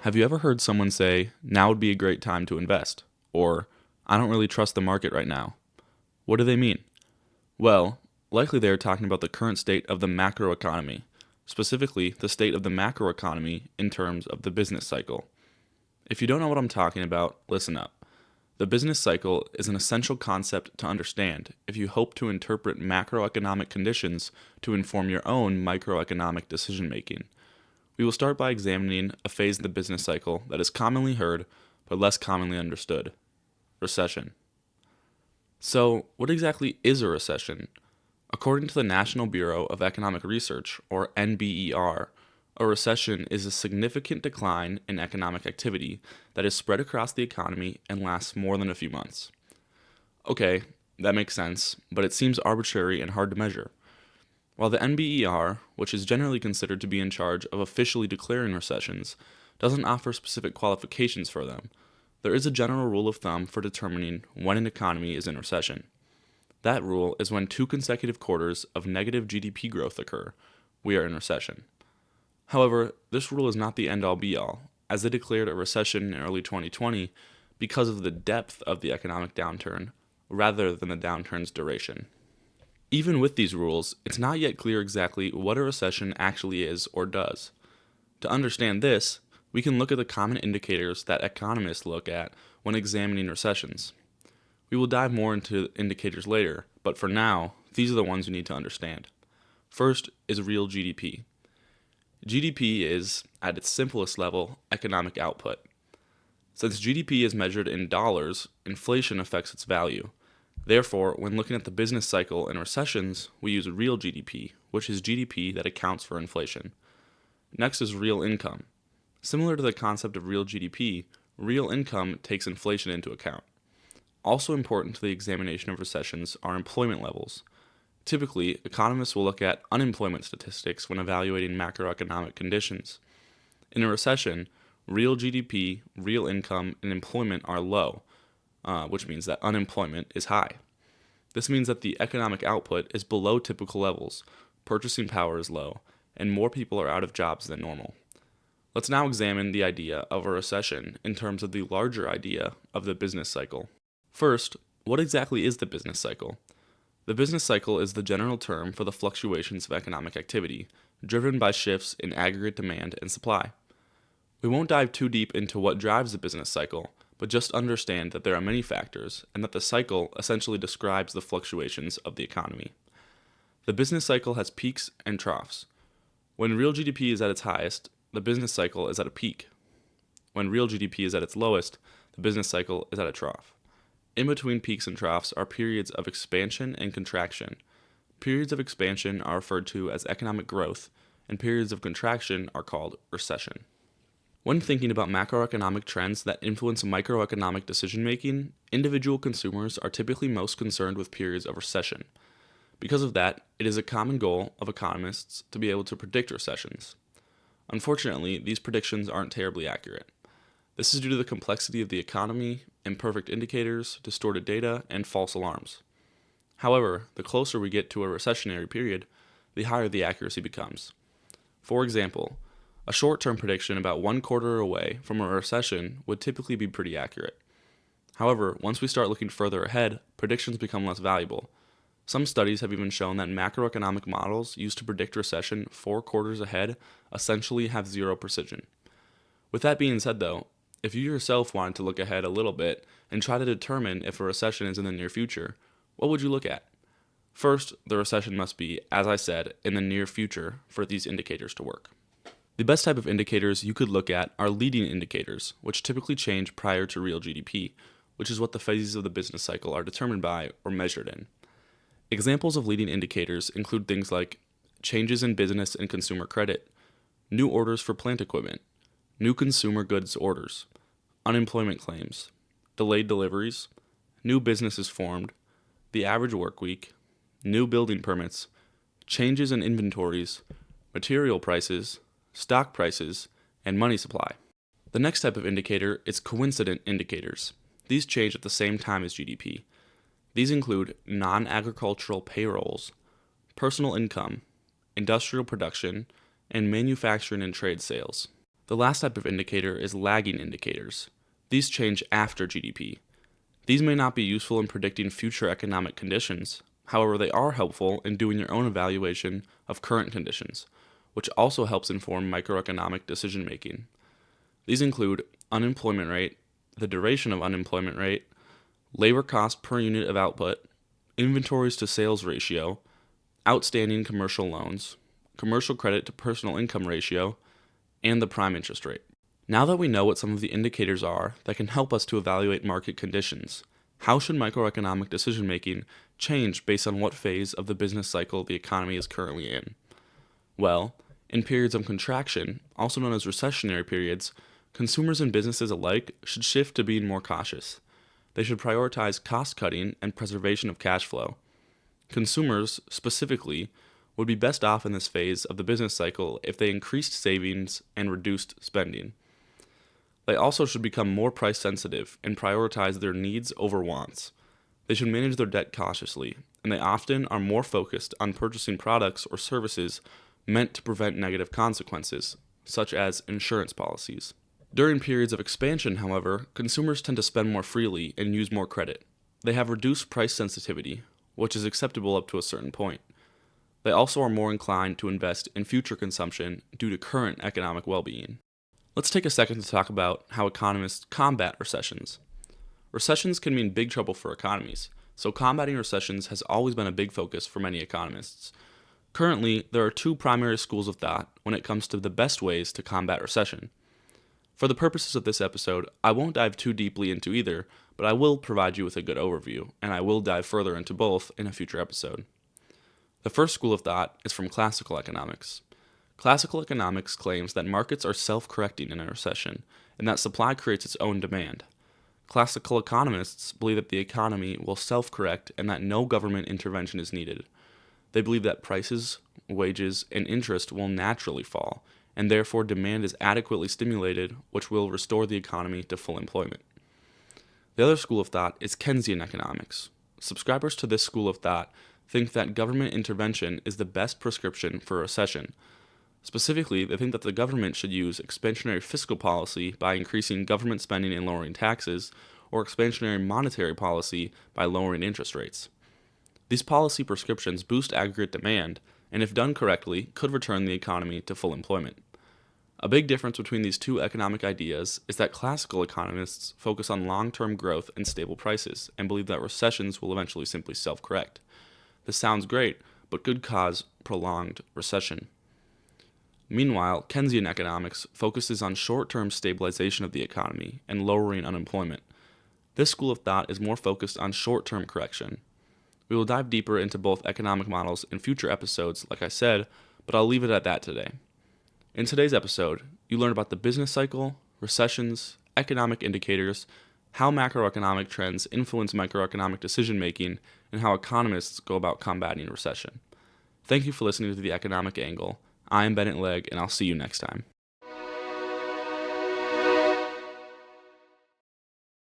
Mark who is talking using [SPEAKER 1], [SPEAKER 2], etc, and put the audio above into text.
[SPEAKER 1] Have you ever heard someone say, now would be a great time to invest? Or, I don't really trust the market right now? What do they mean? Well, likely they are talking about the current state of the macroeconomy, specifically the state of the macroeconomy in terms of the business cycle. If you don't know what I'm talking about, listen up. The business cycle is an essential concept to understand if you hope to interpret macroeconomic conditions to inform your own microeconomic decision making. We will start by examining a phase of the business cycle that is commonly heard but less commonly understood: recession. So, what exactly is a recession? According to the National Bureau of Economic Research, or NBER, a recession is a significant decline in economic activity that is spread across the economy and lasts more than a few months. Okay, that makes sense, but it seems arbitrary and hard to measure. While the NBER, which is generally considered to be in charge of officially declaring recessions, doesn't offer specific qualifications for them, there is a general rule of thumb for determining when an economy is in recession. That rule is when 2 consecutive quarters of negative GDP growth occur, we are in recession. However, this rule is not the end-all be-all, as they declared a recession in early 2020 because of the depth of the economic downturn, rather than the downturn's duration. Even with these rules, it's not yet clear exactly what a recession actually is or does. To understand this, we can look at the common indicators that economists look at when examining recessions. We will dive more into indicators later, but for now, these are the ones you need to understand. First is real GDP. GDP is, at its simplest level, economic output. Since GDP is measured in dollars, inflation affects its value. Therefore, when looking at the business cycle in recessions, we use real GDP, which is GDP that accounts for inflation. Next is real income. Similar to the concept of real GDP, real income takes inflation into account. Also important to the examination of recessions are employment levels. Typically, economists will look at unemployment statistics when evaluating macroeconomic conditions. In a recession, real GDP, real income, and employment are low, which means that unemployment is high. This means that the economic output is below typical levels, purchasing power is low, and more people are out of jobs than normal. Let's now examine the idea of a recession in terms of the larger idea of the business cycle. First, what exactly is the business cycle? The business cycle is the general term for the fluctuations of economic activity, driven by shifts in aggregate demand and supply. We won't dive too deep into what drives the business cycle, but just understand that there are many factors and that the cycle essentially describes the fluctuations of the economy. The business cycle has peaks and troughs. When real GDP is at its highest, the business cycle is at a peak. When real GDP is at its lowest, the business cycle is at a trough. In between peaks and troughs are periods of expansion and contraction. Periods of expansion are referred to as economic growth, and periods of contraction are called recession. When thinking about macroeconomic trends that influence microeconomic decision-making, individual consumers are typically most concerned with periods of recession. Because of that, it is a common goal of economists to be able to predict recessions. Unfortunately, these predictions aren't terribly accurate. This is due to the complexity of the economy, imperfect indicators, distorted data, and false alarms. However, the closer we get to a recessionary period, the higher the accuracy becomes. For example, a short-term prediction about 1 quarter away from a recession would typically be pretty accurate. However, once we start looking further ahead, predictions become less valuable. Some studies have even shown that macroeconomic models used to predict recession 4 quarters ahead essentially have zero precision. With that being said though, if you yourself wanted to look ahead a little bit and try to determine if a recession is in the near future, what would you look at? First, the recession must be, as I said, in the near future for these indicators to work. The best type of indicators you could look at are leading indicators, which typically change prior to real GDP, which is what the phases of the business cycle are determined by or measured in. Examples of leading indicators include things like changes in business and consumer credit, new orders for plant equipment, new consumer goods orders, unemployment claims, delayed deliveries, new businesses formed, the average work week, new building permits, changes in inventories, material prices, stock prices, and money supply. The next type of indicator is coincident indicators. These change at the same time as GDP. These include non-agricultural payrolls, personal income, industrial production, and manufacturing and trade sales. The last type of indicator is lagging indicators. These change after GDP. These may not be useful in predicting future economic conditions. However, they are helpful in doing your own evaluation of current conditions, which also helps inform microeconomic decision making. These include unemployment rate, the duration of unemployment rate, labor cost per unit of output, inventories to sales ratio, outstanding commercial loans, commercial credit to personal income ratio, and the prime interest rate. Now that we know what some of the indicators are that can help us to evaluate market conditions, how should microeconomic decision making change based on what phase of the business cycle the economy is currently in? Well, in periods of contraction, also known as recessionary periods, consumers and businesses alike should shift to being more cautious. They should prioritize cost cutting and preservation of cash flow. Consumers, specifically, would be best off in this phase of the business cycle if they increased savings and reduced spending. They also should become more price sensitive and prioritize their needs over wants. They should manage their debt cautiously, and they often are more focused on purchasing products or services meant to prevent negative consequences, such as insurance policies. During periods of expansion, however, consumers tend to spend more freely and use more credit. They have reduced price sensitivity, which is acceptable up to a certain point. They also are more inclined to invest in future consumption due to current economic well-being. Let's take a second to talk about how economists combat recessions. Recessions can mean big trouble for economies, so combating recessions has always been a big focus for many economists. Currently, there are two primary schools of thought when it comes to the best ways to combat recession. For the purposes of this episode, I won't dive too deeply into either, but I will provide you with a good overview, and I will dive further into both in a future episode. The first school of thought is from classical economics. Classical economics claims that markets are self-correcting in a recession, and that supply creates its own demand. Classical economists believe that the economy will self-correct and that no government intervention is needed. They believe that prices, wages, and interest will naturally fall, and therefore demand is adequately stimulated, which will restore the economy to full employment. The other school of thought is Keynesian Economics. Subscribers to this school of thought think that government intervention is the best prescription for a recession. Specifically, they think that the government should use expansionary fiscal policy by increasing government spending and lowering taxes, or expansionary monetary policy by lowering interest rates. These policy prescriptions boost aggregate demand, and if done correctly, could return the economy to full employment. A big difference between these two economic ideas is that classical economists focus on long-term growth and stable prices, and believe that recessions will eventually simply self-correct. This sounds great, but could cause prolonged recession. Meanwhile, Keynesian economics focuses on short-term stabilization of the economy and lowering unemployment. This school of thought is more focused on short-term correction. We will dive deeper into both economic models in future episodes, like I said, but I'll leave it at that today. In today's episode, you learn about the business cycle, recessions, economic indicators, how macroeconomic trends influence microeconomic decision-making, and how economists go about combating recession. Thank you for listening to The Economic Angle. I am Bennett Legg, and I'll see you next time.